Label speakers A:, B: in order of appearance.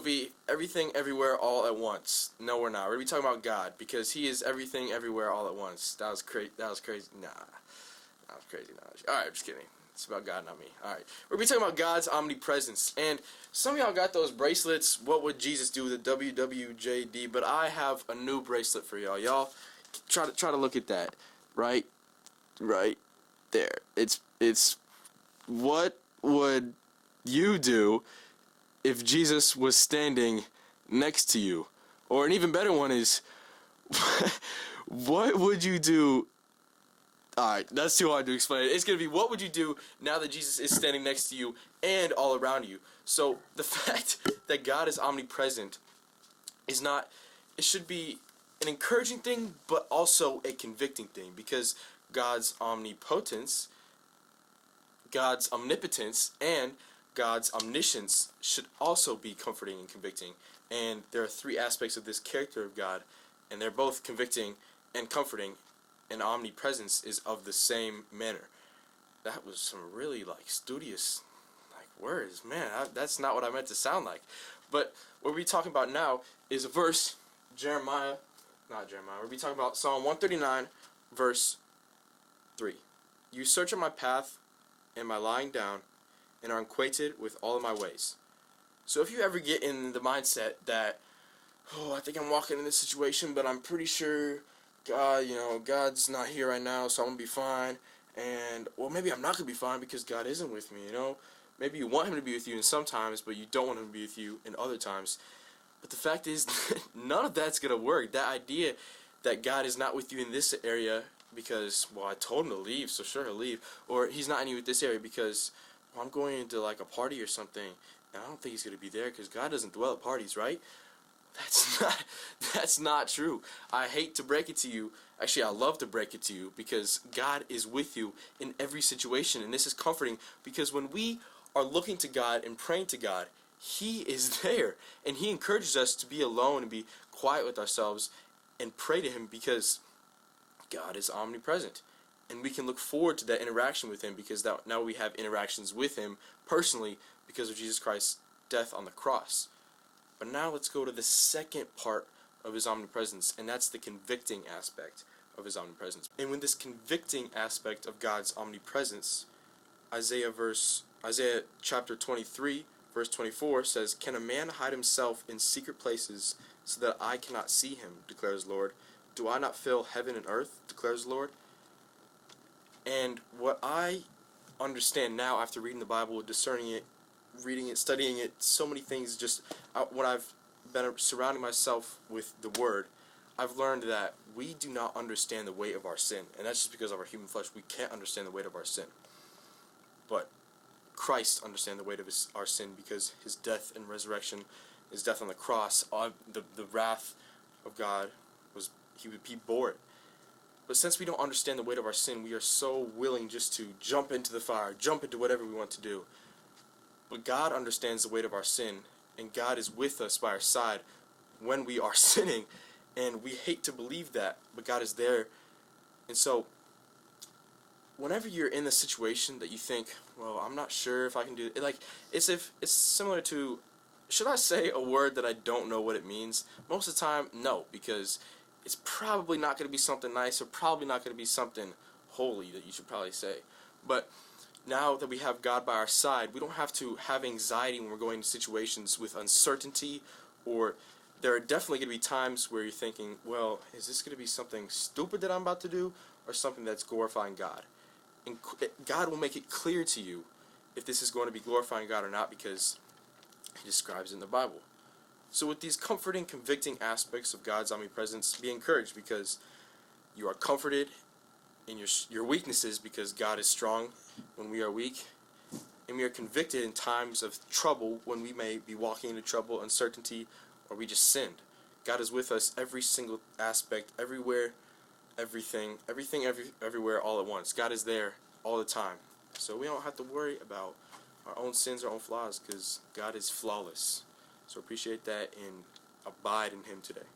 A: movie Everything Everywhere All at Once. No, we're not. We're going to be talking about God because He is everything everywhere all at once. That was crazy. Nah. That was crazy. Nah. Alright, just kidding. It's about God, not me. Alright. We're going to be talking about God's omnipresence. And some of y'all got those bracelets, What Would Jesus Do, the WWJD, but I have a new bracelet for y'all. Y'all, try to look at that. Right there. It's what would you do if Jesus was standing next to you? Or an even better one is, what would you do? Alright, that's too hard to explain. It's going to be, what would you do now that Jesus is standing next to you and all around you? So, the fact that God is omnipresent is not, it should be an encouraging thing, but also a convicting thing, because God's omnipotence, God's omnipotence, and God's omniscience should also be comforting and convicting. And there are three aspects of this character of God, and they're both convicting and comforting, and omnipresence is of the same manner. That was some really studious words. Man, that's not what I meant to sound like. But what we're talking about now is a verse, we're be talking about Psalm 139, verse 3. You search on my path and my lying down, and are acquainted with all of my ways. So if you ever get in the mindset that, I think I'm walking in this situation, but I'm pretty sure God's not here right now, so I'm going to be fine. And, maybe I'm not going to be fine because God isn't with me, Maybe you want Him to be with you in some times, but you don't want Him to be with you in other times. But the fact is, none of that's going to work. That idea that God is not with you in this area because, I told Him to leave, so sure He'll leave. Or He's not in you with this area because, I'm going into a party or something, and I don't think He's going to be there because God doesn't dwell at parties, right? That's not true. I hate to break it to you. Actually, I love to break it to you because God is with you in every situation, and this is comforting because when we are looking to God and praying to God, He is there, and He encourages us to be alone and be quiet with ourselves and pray to Him because God is omnipresent. And we can look forward to that interaction with Him because now we have interactions with Him personally because of Jesus Christ's death on the cross. But now let's go to the second part of His omnipresence, and that's the convicting aspect of His omnipresence. And with this convicting aspect of God's omnipresence, Isaiah chapter 23, verse 24 says, Can a man hide himself in secret places so that I cannot see him, declares the Lord? Do I not fill heaven and earth, declares the Lord? And what I understand now after reading the Bible, discerning it, reading it, studying it, so many things, just when I've been surrounding myself with the Word, I've learned that we do not understand the weight of our sin. And that's just because of our human flesh. We can't understand the weight of our sin. But Christ understands the weight of our sin because His death and resurrection, His death on the cross, the wrath of God, He bore it. But since we don't understand the weight of our sin, we are so willing just to jump into the fire, jump into whatever we want to do. But God understands the weight of our sin, and God is with us by our side when we are sinning, and we hate to believe that, but God is there. And so, whenever you're in the situation that you think, I'm not sure if I can do it, it's similar to, should I say a word that I don't know what it means? Most of the time, no, because it's probably not going to be something nice or probably not going to be something holy that you should probably say. But now that we have God by our side, we don't have to have anxiety when we're going into situations with uncertainty, or there are definitely going to be times where you're thinking, is this going to be something stupid that I'm about to do or something that's glorifying God? And God will make it clear to you if this is going to be glorifying God or not because He describes it in the Bible. So with these comforting, convicting aspects of God's omnipresence, be encouraged because you are comforted in your weaknesses because God is strong when we are weak, and we are convicted in times of trouble when we may be walking into trouble, uncertainty, or we just sinned. God is with us every single aspect, everywhere, everywhere, all at once. God is there all the time. So we don't have to worry about our own sins, our own flaws, because God is flawless. So appreciate that and abide in Him today.